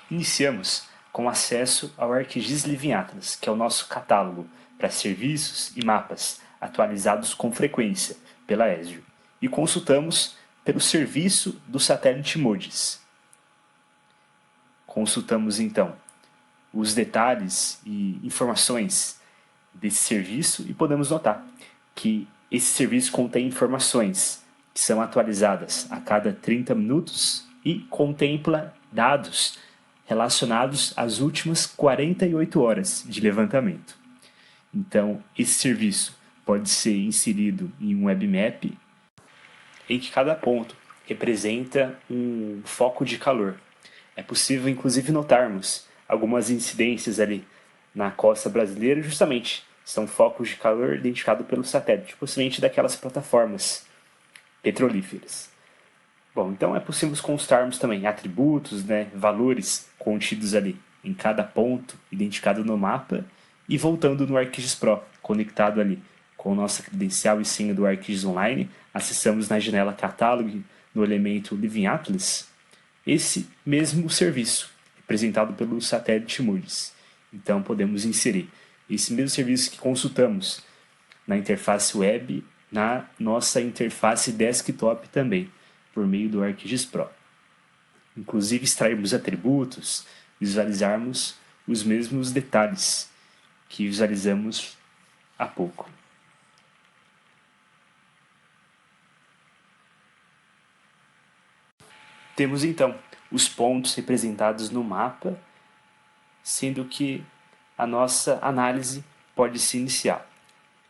Iniciamos com acesso ao ArcGIS Living Atlas, que é o nosso catálogo para serviços e mapas atualizados com frequência pela Esri, e consultamos pelo serviço do satélite MODIS. Consultamos então os detalhes e informações desse serviço e podemos notar que esse serviço contém informações que são atualizadas a cada 30 minutos e contempla dados relacionados às últimas 48 horas de levantamento. Então, esse serviço pode ser inserido em um webmap em que cada ponto representa um foco de calor. É possível, inclusive, notarmos algumas incidências ali na costa brasileira, justamente são focos de calor identificados pelo satélite, possivelmente daquelas plataformas petrolíferas. Bom, então é possível consultarmos também atributos, valores contidos ali em cada ponto identificado no mapa e voltando no ArcGIS Pro, conectado ali com nossa credencial e senha do ArcGIS Online, acessamos na janela Catálogo, no elemento Living Atlas, esse mesmo serviço, representado pelo satélite MODIS. Então podemos inserir esse mesmo serviço que consultamos na interface web, na nossa interface desktop também, por meio do ArcGIS Pro. Inclusive extrairmos atributos, visualizarmos os mesmos detalhes que visualizamos há pouco. Temos então os pontos representados no mapa, sendo que a nossa análise pode se iniciar.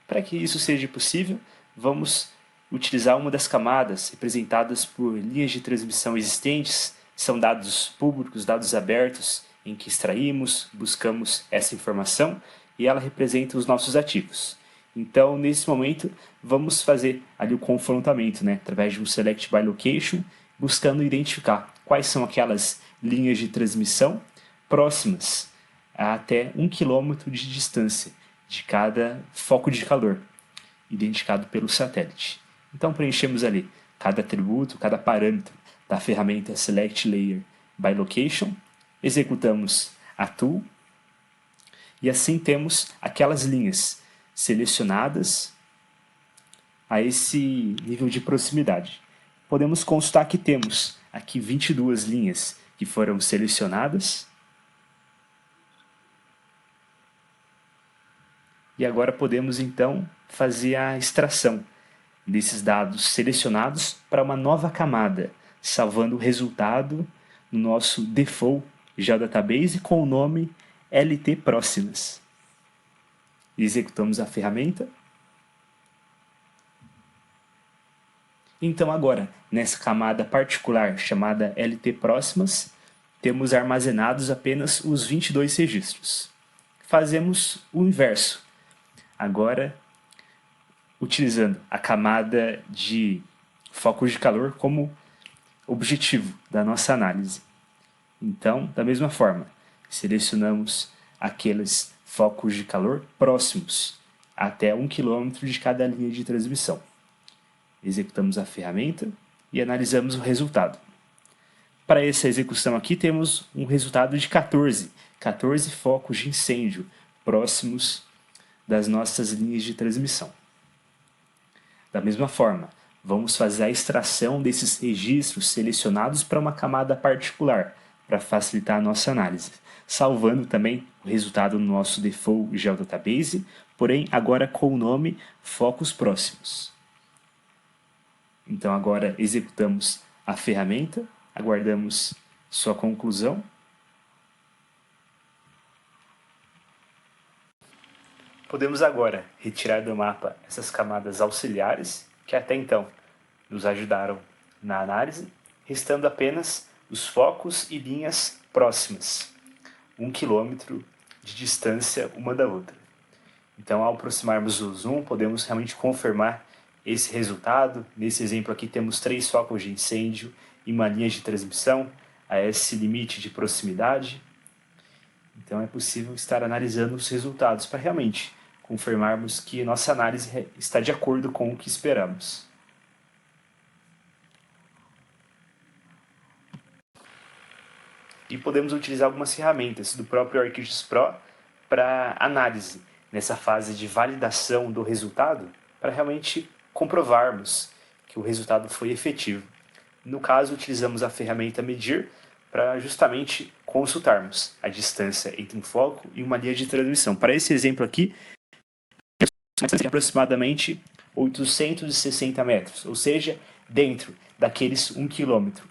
Para que isso seja possível, vamos utilizar uma das camadas representadas por linhas de transmissão existentes, são dados públicos, dados abertos, em que extraímos, buscamos essa informação e ela representa os nossos ativos. Então, nesse momento, vamos fazer ali o confrontamento, através de um Select by Location, buscando identificar quais são aquelas linhas de transmissão próximas a até 1 km de distância de cada foco de calor, identificado pelo satélite. Então preenchemos ali cada atributo, cada parâmetro da ferramenta Select Layer by Location, executamos a tool e assim temos aquelas linhas selecionadas a esse nível de proximidade. Podemos constatar que temos aqui 22 linhas que foram selecionadas. E agora podemos então fazer a extração desses dados selecionados para uma nova camada, salvando o resultado no nosso default geodatabase com o nome LT Próximas. Executamos a ferramenta. Então agora, nessa camada particular chamada LT Próximas, temos armazenados apenas os 22 registros. Fazemos o inverso. Agora, utilizando a camada de focos de calor como objetivo da nossa análise. Então, da mesma forma, selecionamos aqueles focos de calor próximos, até 1 km de cada linha de transmissão. Executamos a ferramenta e analisamos o resultado. Para essa execução aqui, temos um resultado de 14 focos de incêndio próximos das nossas linhas de transmissão. Da mesma forma, vamos fazer a extração desses registros selecionados para uma camada particular, para facilitar a nossa análise, salvando também o resultado no nosso default geodatabase, porém agora com o nome Focos Próximos. Então agora executamos a ferramenta, aguardamos sua conclusão. Podemos agora retirar do mapa essas camadas auxiliares, que até então nos ajudaram na análise, restando apenas os focos e linhas próximas, 1 km de distância uma da outra. Então, ao aproximarmos o zoom, podemos realmente confirmar esse resultado. Nesse exemplo aqui temos 3 focos de incêndio e uma linha de transmissão a esse limite de proximidade. Então é possível estar analisando os resultados para realmente confirmarmos que nossa análise está de acordo com o que esperamos. e podemos utilizar algumas ferramentas do próprio ArcGIS Pro para análise nessa fase de validação do resultado, para realmente comprovarmos que o resultado foi efetivo. No caso, utilizamos a ferramenta Medir para justamente consultarmos a distância entre um foco e uma linha de transmissão. Para esse exemplo aqui, aproximadamente 860 metros, ou seja, dentro daqueles 1 quilômetro.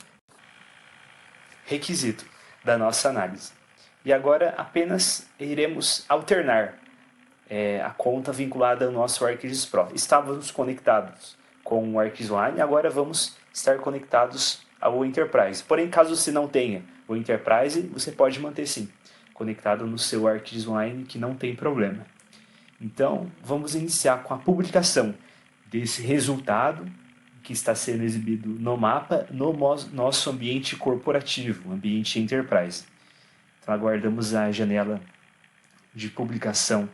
Requisito da nossa análise. E agora apenas iremos alternar a conta vinculada ao nosso ArcGIS Pro. Estávamos conectados com o ArcGIS Online, agora vamos estar conectados ao Enterprise. Porém, caso você não tenha o Enterprise, você pode manter sim, conectado no seu ArcGIS Online, que não tem problema. Então, vamos iniciar com a publicação desse resultado que está sendo exibido no mapa no nosso ambiente corporativo, ambiente Enterprise. Então, aguardamos a janela de publicação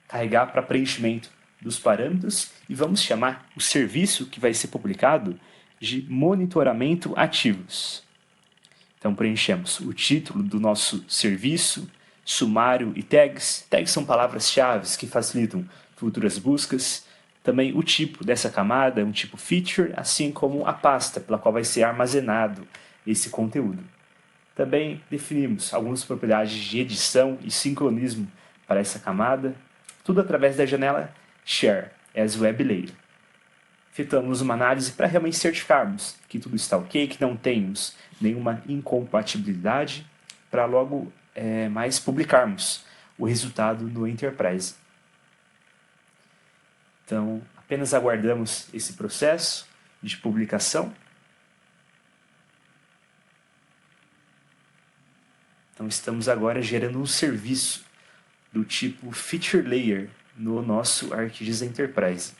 carregar para preenchimento dos parâmetros e vamos chamar o serviço que vai ser publicado de monitoramento ativos. Então preenchemos o título do nosso serviço, sumário e tags. Tags são palavras-chave que facilitam futuras buscas. Também o tipo dessa camada, um tipo feature, assim como a pasta pela qual vai ser armazenado esse conteúdo. Também definimos algumas propriedades de edição e sincronismo para essa camada, tudo através da janela Share as Web Layer. Efetuamos uma análise para realmente certificarmos que tudo está ok, que não temos nenhuma incompatibilidade, para logo mais publicarmos o resultado no Enterprise. Então, apenas aguardamos esse processo de publicação. Então, estamos agora gerando um serviço do tipo Feature Layer no nosso ArcGIS Enterprise.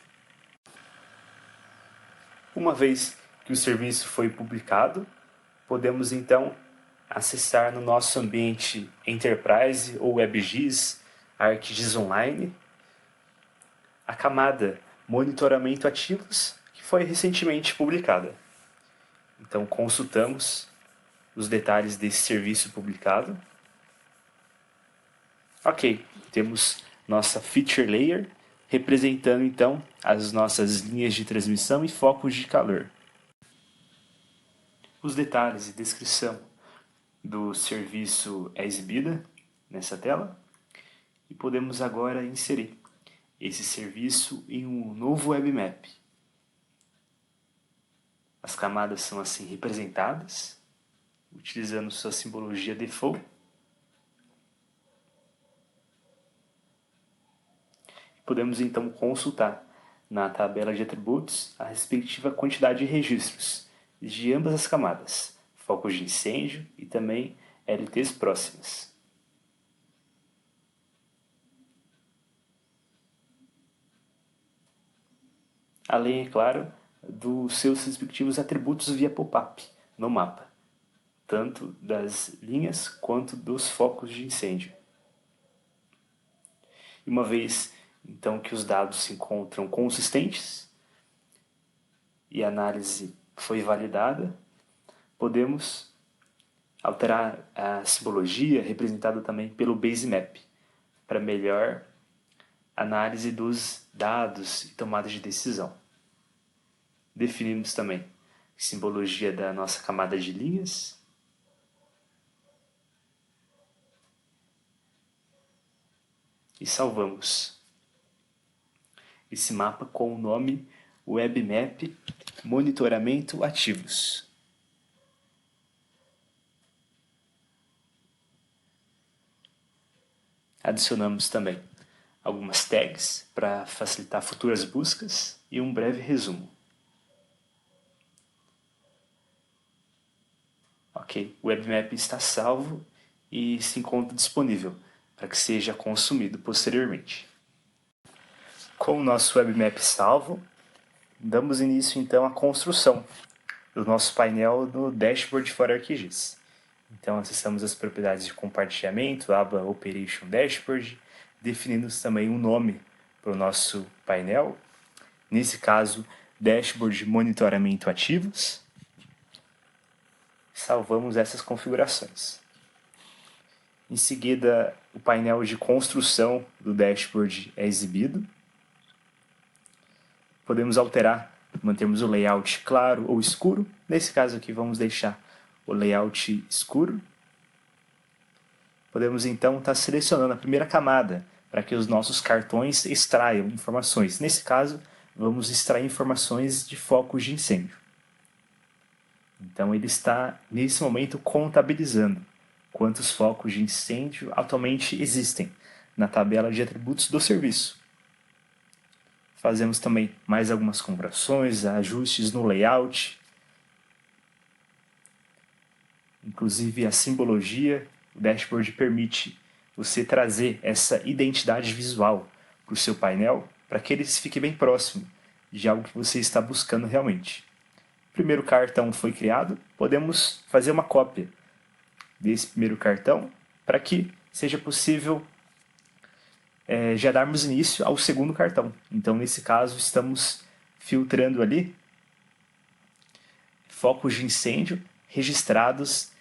Uma vez que o serviço foi publicado, podemos então acessar no nosso ambiente Enterprise ou WebGIS, ArcGIS Online, a camada Monitoramento Ativos, que foi recentemente publicada. Então consultamos os detalhes desse serviço publicado. Ok, temos nossa Feature Layer, representando então as nossas linhas de transmissão e focos de calor. Os detalhes e descrição do serviço é exibida nessa tela e podemos agora inserir esse serviço em um novo WebMap. As camadas são assim representadas, utilizando sua simbologia default. Podemos então consultar na tabela de atributos a respectiva quantidade de registros de ambas as camadas, focos de incêndio e também LTs próximas. Além, é claro, dos seus respectivos atributos via pop-up no mapa, tanto das linhas quanto dos focos de incêndio. E uma vez então que os dados se encontram consistentes e a análise foi validada, podemos alterar a simbologia representada também pelo Basemap para melhor análise dos dados e tomada de decisão. Definimos também a simbologia da nossa camada de linhas e salvamos esse mapa com o nome WebMap Monitoramento Ativos. Adicionamos também algumas tags para facilitar futuras buscas e um breve resumo. Ok, o WebMap está salvo e se encontra disponível para que seja consumido posteriormente. Com o nosso WebMap salvo, damos início então à construção do nosso painel no Dashboard for ArcGIS. Então acessamos as propriedades de compartilhamento, aba Operation Dashboard, definindo também um nome para o nosso painel, nesse caso Dashboard Monitoramento Ativos. Salvamos essas configurações. Em seguida, o painel de construção do dashboard é exibido. Podemos alterar, mantemos o layout claro ou escuro. Nesse caso aqui, vamos deixar o layout escuro. Podemos então estar selecionando a primeira camada para que os nossos cartões extraiam informações. Nesse caso, vamos extrair informações de focos de incêndio. Então ele está, nesse momento, contabilizando quantos focos de incêndio atualmente existem na tabela de atributos do serviço. Fazemos também mais algumas configurações, ajustes no layout, inclusive a simbologia. O dashboard permite você trazer essa identidade visual para o seu painel, para que ele fique bem próximo de algo que você está buscando realmente. O primeiro cartão foi criado, podemos fazer uma cópia desse primeiro cartão para que seja possível já darmos início ao segundo cartão. Então, nesse caso, estamos filtrando ali focos de incêndio registrados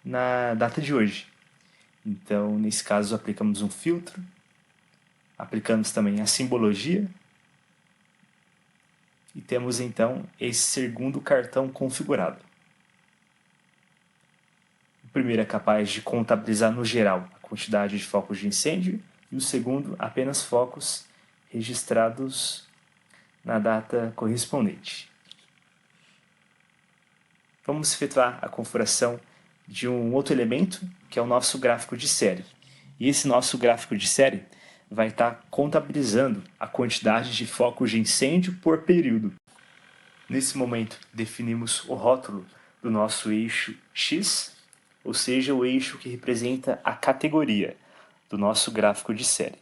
na data de hoje. Então, nesse caso, aplicamos um filtro, aplicamos também a simbologia e temos então esse segundo cartão configurado. O primeiro é capaz de contabilizar no geral a quantidade de focos de incêndio e o segundo apenas focos registrados na data correspondente. Vamos efetuar a configuração de um outro elemento, que é o nosso gráfico de série. E esse nosso gráfico de série vai estar contabilizando a quantidade de focos de incêndio por período. Nesse momento, definimos o rótulo do nosso eixo X, ou seja, o eixo que representa a categoria do nosso gráfico de série.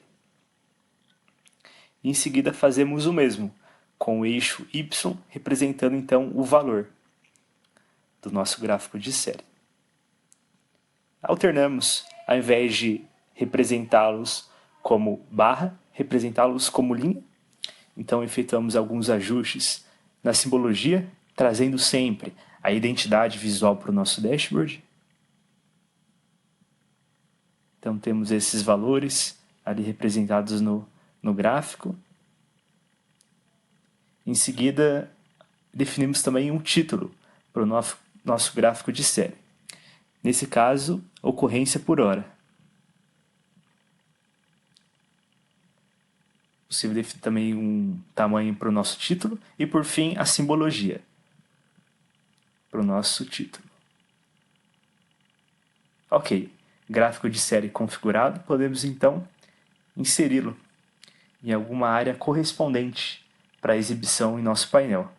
Em seguida, fazemos o mesmo com o eixo Y, representando então o valor do nosso gráfico de série. Alternamos, ao invés de representá-los como barra, representá-los como linha. Então, efetuamos alguns ajustes na simbologia, trazendo sempre a identidade visual para o nosso dashboard. Então, temos esses valores ali representados no gráfico. Em seguida, definimos também um título para o nosso gráfico de série. Nesse caso, ocorrência por hora. Possível definir também um tamanho para o nosso título e, por fim, a simbologia para o nosso título. Ok, gráfico de série configurado, podemos então inseri-lo em alguma área correspondente para exibição em nosso painel.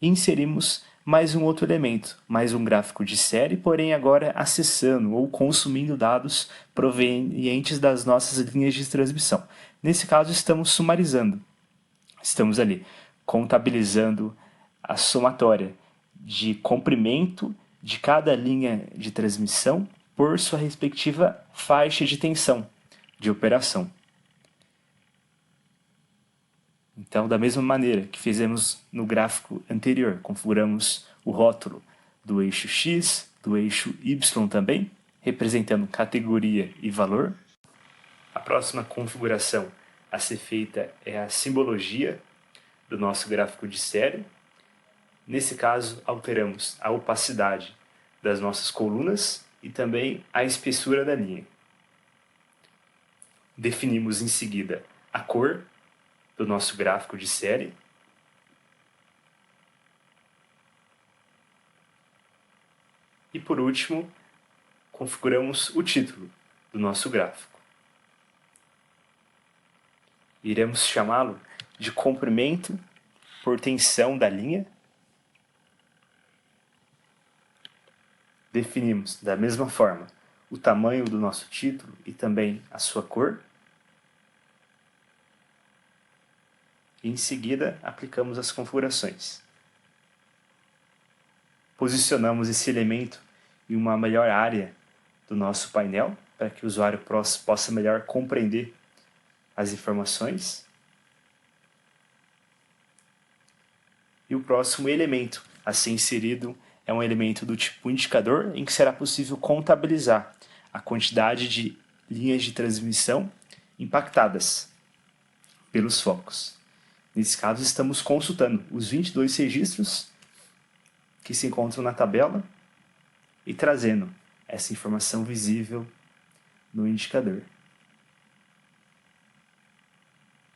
E inserimos mais um outro elemento, mais um gráfico de série, porém agora acessando ou consumindo dados provenientes das nossas linhas de transmissão. Nesse caso, estamos sumarizando. Estamos ali contabilizando a somatória de comprimento de cada linha de transmissão por sua respectiva faixa de tensão de operação. Então, da mesma maneira que fizemos no gráfico anterior, configuramos o rótulo do eixo X, do eixo Y também, representando categoria e valor. A próxima configuração a ser feita é a simbologia do nosso gráfico de série. Nesse caso, alteramos a opacidade das nossas colunas e também a espessura da linha. Definimos em seguida a cor do nosso gráfico de série. E por último, configuramos o título do nosso gráfico. Iremos chamá-lo de comprimento por tensão da linha. Definimos da mesma forma o tamanho do nosso título e também a sua cor. E em seguida aplicamos as configurações. Posicionamos esse elemento em uma melhor área do nosso painel para que o usuário possa melhor compreender as informações. E o próximo elemento a ser inserido é é um elemento do tipo indicador em que será possível contabilizar a quantidade de linhas de transmissão impactadas pelos focos. Nesse caso, estamos consultando os 22 registros que se encontram na tabela e trazendo essa informação visível no indicador.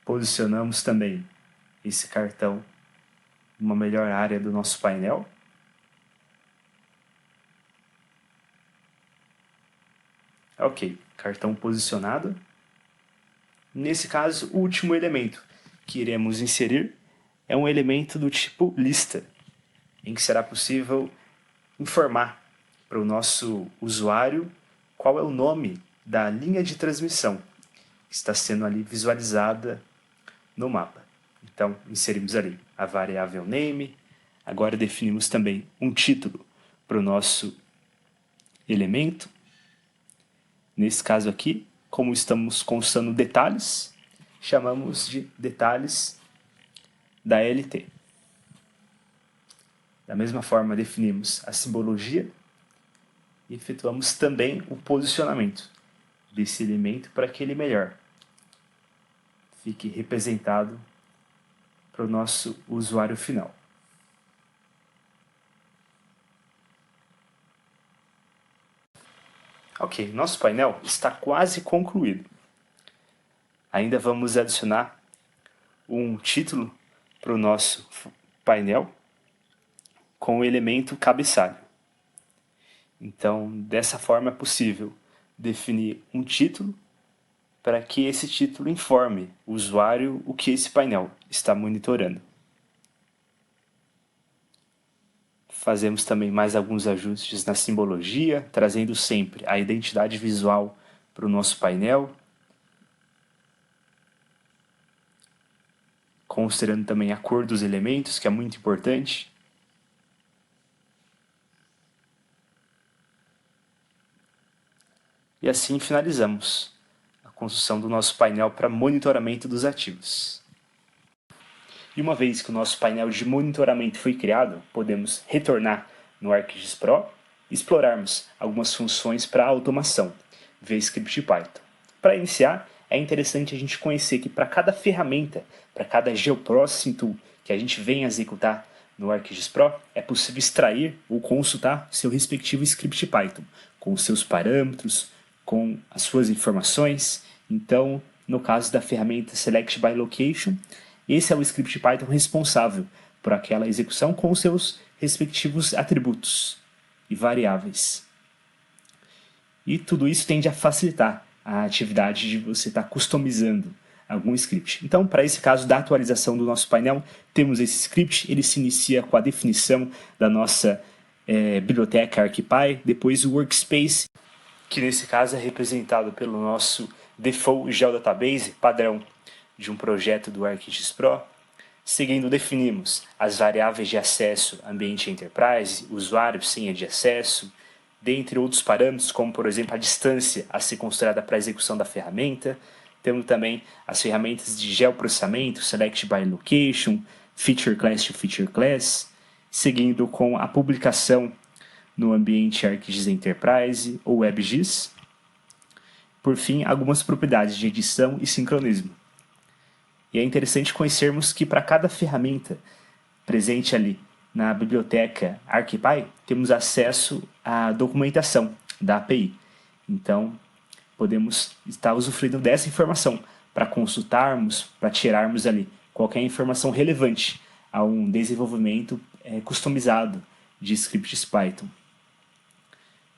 Posicionamos também esse cartão numa melhor área do nosso painel. Ok, cartão posicionado. Nesse caso, o último elemento que iremos inserir é um elemento do tipo lista, em que será possível informar para o nosso usuário qual é o nome da linha de transmissão que está sendo ali visualizada no mapa. Então, inserimos ali a variável name. Agora definimos também um título para o nosso elemento. Nesse caso aqui, como estamos constando detalhes, chamamos de detalhes da LT. Da mesma forma, definimos a simbologia e efetuamos também o posicionamento desse elemento para que ele melhor fique representado para o nosso usuário final. Ok, nosso painel está quase concluído. Ainda vamos adicionar um título para o nosso painel com o elemento cabeçalho. Então, dessa forma é possível definir um título para que esse título informe o usuário o que esse painel está monitorando. Fazemos também mais alguns ajustes na simbologia, trazendo sempre a identidade visual para o nosso painel, considerando também a cor dos elementos, que é muito importante. E assim finalizamos a construção do nosso painel para monitoramento dos ativos. E uma vez que o nosso painel de monitoramento foi criado, podemos retornar no ArcGIS Pro e explorarmos algumas funções para automação via script Python. Para iniciar, é interessante a gente conhecer que para cada ferramenta, para cada Geoprocessing Tool que a gente venha executar no ArcGIS Pro, é possível extrair ou consultar seu respectivo script Python, com os seus parâmetros, com as suas informações. Então, no caso da ferramenta Select by Location, esse é o script Python responsável por aquela execução com os seus respectivos atributos e variáveis. E tudo isso tende a facilitar a atividade de você estar customizando algum script. Então, para esse caso da atualização do nosso painel, temos esse script, ele se inicia com a definição da nossa biblioteca ArcPy, depois o workspace, que nesse caso é representado pelo nosso default geodatabase padrão de um projeto do ArcGIS Pro. Seguindo, definimos as variáveis de acesso ambiente enterprise, usuário, senha de acesso, dentre outros parâmetros, como por exemplo a distância a ser considerada para a execução da ferramenta. Temos também as ferramentas de geoprocessamento, Select by Location, Feature Class to Feature Class, seguindo com a publicação no ambiente ArcGIS Enterprise ou WebGIS. Por fim, algumas propriedades de edição e sincronismo. E é interessante conhecermos que para cada ferramenta presente ali na biblioteca ArcPy, temos acesso à documentação da API. Então, podemos estar usufruindo dessa informação para consultarmos, para tirarmos ali qualquer informação relevante a um desenvolvimento customizado de scripts Python.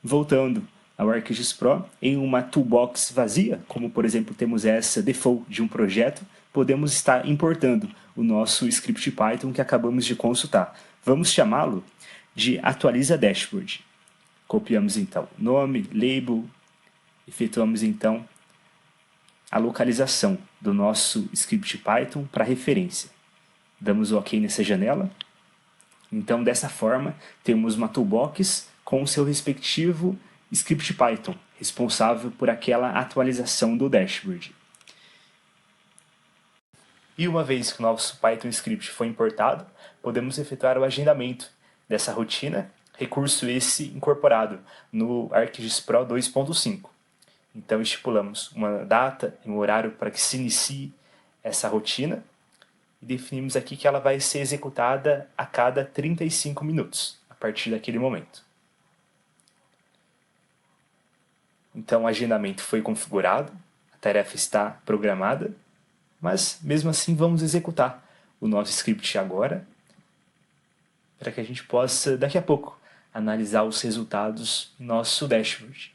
Voltando ao ArcGIS Pro, em uma toolbox vazia, como por exemplo temos essa default de um projeto, podemos estar importando o nosso script Python que acabamos de consultar. Vamos chamá-lo de atualiza dashboard. Copiamos então nome, label, efetuamos então a localização do nosso script Python para referência. Damos OK nessa janela. Então, dessa forma, temos uma toolbox com o seu respectivo script Python, responsável por aquela atualização do dashboard. E uma vez que o nosso Python script foi importado, podemos efetuar o agendamento dessa rotina, recurso esse incorporado no ArcGIS Pro 2.5. Então estipulamos uma data e um horário para que se inicie essa rotina e definimos aqui que ela vai ser executada a cada 35 minutos, a partir daquele momento. Então o agendamento foi configurado, a tarefa está programada, mas mesmo assim vamos executar o nosso script agora, para que a gente possa, daqui a pouco, analisar os resultados em nosso dashboard.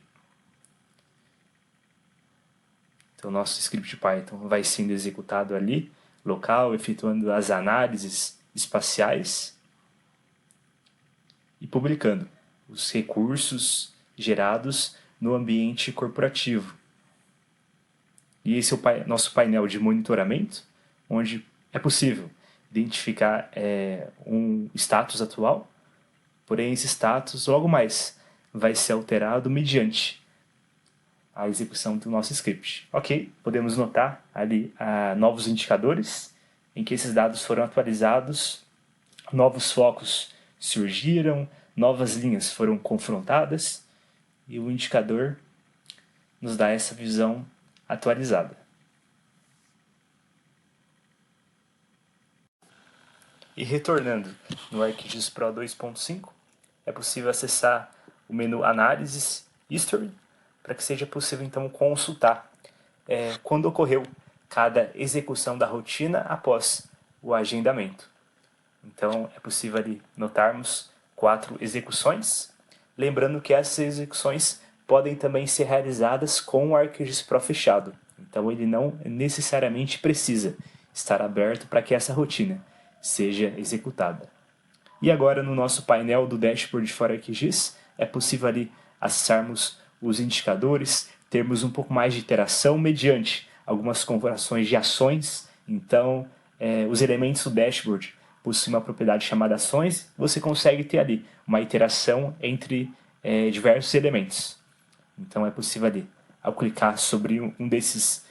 Então, o nosso script Python vai sendo executado ali, local, efetuando as análises espaciais e publicando os recursos gerados no ambiente corporativo. E esse é o nosso painel de monitoramento, onde é possível identificar um status atual, porém esse status logo mais vai ser alterado mediante a execução do nosso script. Ok, podemos notar ali novos indicadores em que esses dados foram atualizados, novos focos surgiram, novas linhas foram confrontadas e o indicador nos dá essa visão atualizada. E retornando no ArcGIS Pro 2.5, é possível acessar o menu Análises, History, para que seja possível então consultar quando ocorreu cada execução da rotina após o agendamento. Então é possível ali notarmos 4 execuções, lembrando que essas execuções podem também ser realizadas com o ArcGIS Pro fechado. Então ele não necessariamente precisa estar aberto para que essa rotina seja executada. E agora no nosso painel do dashboard for ArcGIS é possível ali acessarmos os indicadores, termos um pouco mais de interação mediante algumas configurações de ações. Então os elementos do dashboard possuem uma propriedade chamada ações, você consegue ter ali uma interação entre diversos elementos. Então é possível ali, ao clicar sobre um desses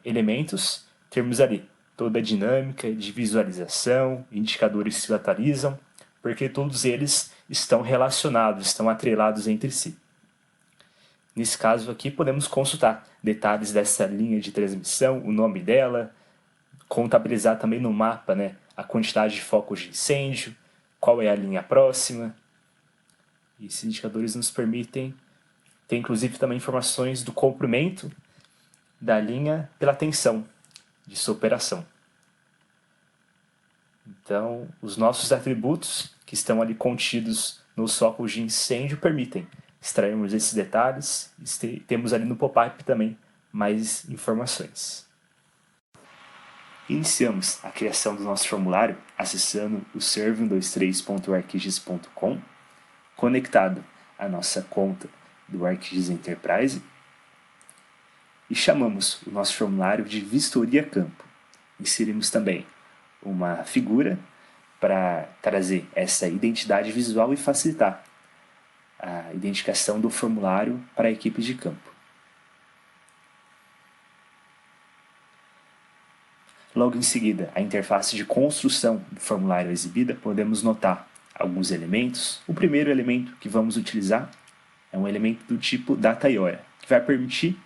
elementos, termos ali toda a dinâmica de visualização, indicadores se atualizam, porque todos eles estão relacionados, estão atrelados entre si. Nesse caso aqui podemos consultar detalhes dessa linha de transmissão, o nome dela, contabilizar também no mapa, a quantidade de focos de incêndio, qual é a linha próxima. E esses indicadores nos permitem ter inclusive também informações do comprimento da linha pela tensão de sua operação. Então, os nossos atributos que estão ali contidos nos focos de incêndio permitem extrairmos esses detalhes e temos ali no pop-up também mais informações. Iniciamos a criação do nosso formulário acessando o serve123.arcgis.com, conectado à nossa conta do ArcGIS Enterprise, e chamamos o nosso formulário de Vistoria Campo. Inserimos também uma figura para trazer essa identidade visual e facilitar a identificação do formulário para a equipe de campo. Logo em seguida, a interface de construção do formulário exibida, podemos notar alguns elementos. O primeiro elemento que vamos utilizar é um elemento do tipo data e hora, que vai permitir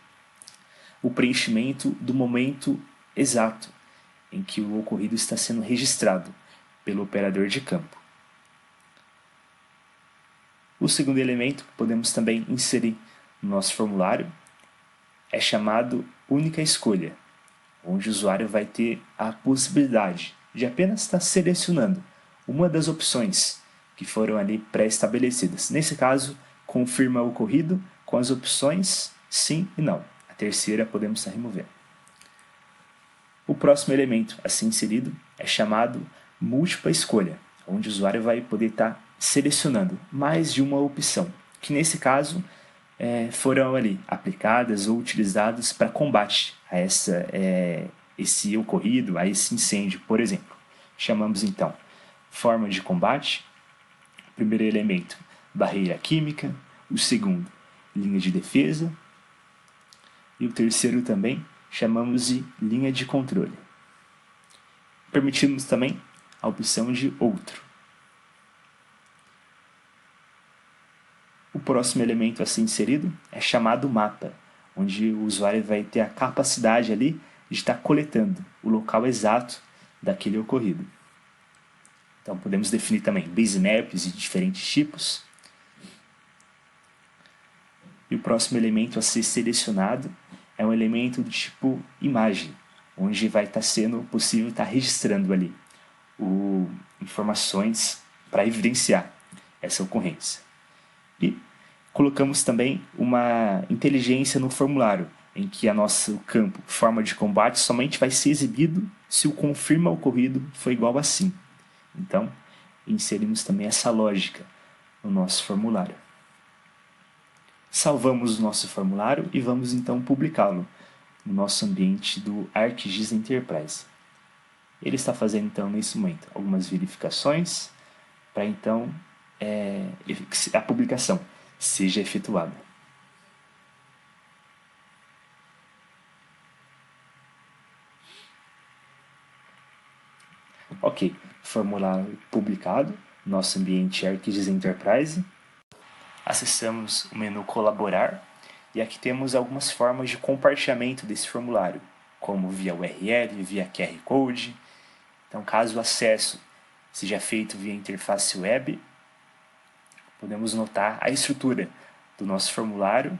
o preenchimento do momento exato em que o ocorrido está sendo registrado pelo operador de campo. O segundo elemento que podemos também inserir no nosso formulário é chamado única escolha, onde o usuário vai ter a possibilidade de apenas estar selecionando uma das opções que foram ali pré-estabelecidas. Nesse caso, confirma o ocorrido com as opções sim e não. A terceira podemos estar removendo. O próximo elemento a ser inserido é chamado múltipla escolha, onde o usuário vai poder estar selecionando mais de uma opção, que nesse caso foram ali aplicadas ou utilizadas para combate a esse ocorrido, a esse incêndio, por exemplo. Chamamos então forma de combate, o primeiro elemento, barreira química, o segundo, linha de defesa, e o terceiro também chamamos de linha de controle. Permitimos também a opção de outro. próximo elemento a ser inserido é chamado mapa, onde o usuário vai ter a capacidade ali de estar coletando o local exato daquele ocorrido. Então podemos definir também basemaps de diferentes tipos. E o próximo elemento a ser selecionado é um elemento do tipo imagem, onde vai estar sendo possível estar registrando ali informações para evidenciar essa ocorrência. E colocamos também uma inteligência no formulário, em que o nosso campo forma de combate somente vai ser exibido se o confirma ocorrido for igual a sim. Então, inserimos também essa lógica no nosso formulário. Salvamos o nosso formulário e vamos então publicá-lo no nosso ambiente do ArcGIS Enterprise. Ele está fazendo então nesse momento algumas verificações para então a publicação seja efetuada. Ok, formulário publicado, nosso ambiente ArcGIS Enterprise. Acessamos o menu Colaborar e aqui temos algumas formas de compartilhamento desse formulário, como via URL, via QR Code. Então, caso o acesso seja feito via interface web, podemos notar a estrutura do nosso formulário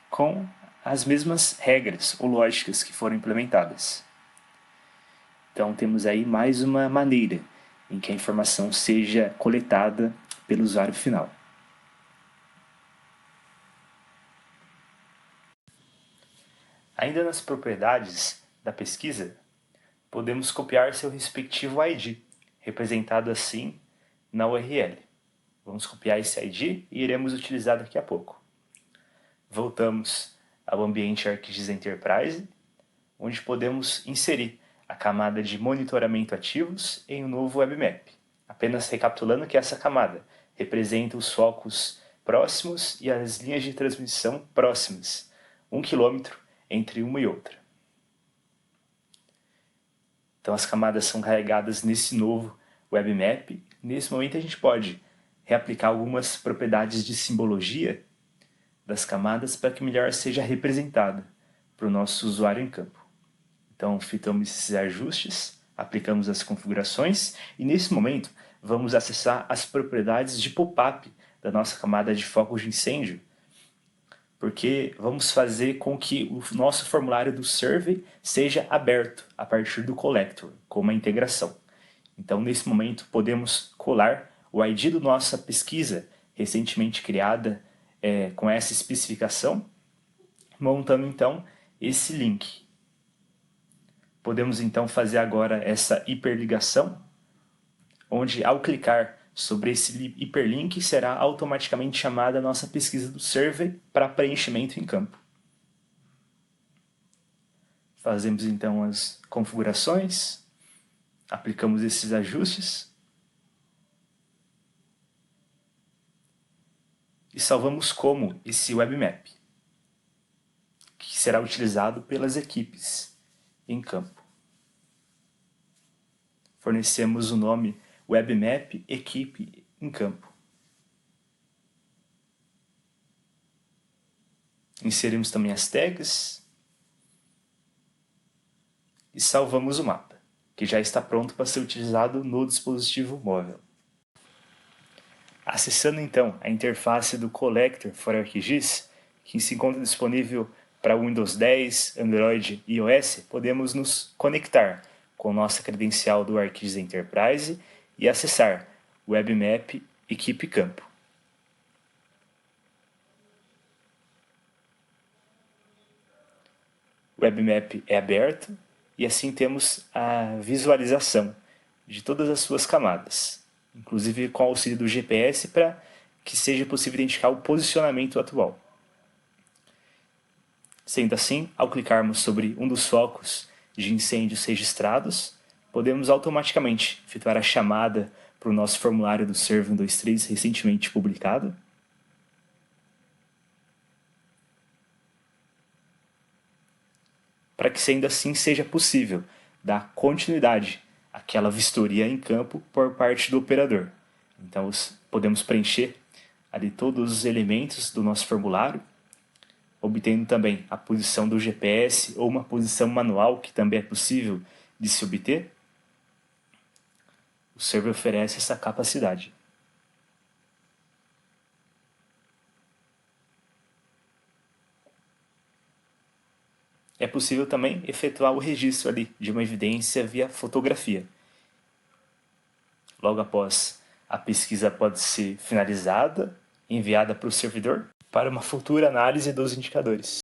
com as mesmas regras ou lógicas que foram implementadas. Então, temos aí mais uma maneira em que a informação seja coletada pelo usuário final. Ainda nas propriedades da pesquisa, podemos copiar seu respectivo ID, representado assim na URL. Vamos copiar esse ID e iremos utilizar daqui a pouco. Voltamos ao ambiente ArcGIS Enterprise, onde podemos inserir a camada de monitoramento ativos em um novo webmap. Apenas recapitulando que essa camada representa os focos próximos e as linhas de transmissão próximas, 1 km entre uma e outra. Então as camadas são carregadas nesse novo webmap. Nesse momento a gente pode reaplicar algumas propriedades de simbologia das camadas para que melhor seja representada para o nosso usuário em campo. Então fitamos esses ajustes, aplicamos as configurações e nesse momento vamos acessar as propriedades de pop-up da nossa camada de focos de incêndio, porque vamos fazer com que o nosso formulário do survey seja aberto a partir do collector, com uma integração. Então, nesse momento, podemos colar o ID da nossa pesquisa recentemente criada com essa especificação, montando então esse link. Podemos então fazer agora essa hiperligação, onde ao clicar sobre esse hiperlink será automaticamente chamada a nossa pesquisa do survey para preenchimento em campo. Fazemos então as configurações, aplicamos esses ajustes e salvamos como esse webmap, que será utilizado pelas equipes em campo. Fornecemos o nome webmap equipe em campo. Inserimos também as tags e salvamos o mapa, que já está pronto para ser utilizado no dispositivo móvel. Acessando então a interface do Collector for ArcGIS, que se encontra disponível para Windows 10, Android e iOS, podemos nos conectar com nossa credencial do ArcGIS Enterprise e acessar o webmap Equipe Campo. O webmap é aberto e assim temos a visualização de todas as suas camadas, inclusive com o auxílio do GPS para que seja possível identificar o posicionamento atual. Sendo assim, ao clicarmos sobre um dos focos de incêndios registrados, podemos automaticamente efetuar a chamada para o nosso formulário do Survey 123 recentemente publicado. Para que sendo assim seja possível dar continuidade àquela vistoria em campo por parte do operador. Então podemos preencher ali todos os elementos do nosso formulário, obtendo também a posição do GPS ou uma posição manual, que também é possível de se obter. O server oferece essa capacidade. É possível também efetuar o registro ali de uma evidência via fotografia. Logo após, a pesquisa pode ser finalizada, enviada para o servidor para uma futura análise dos indicadores.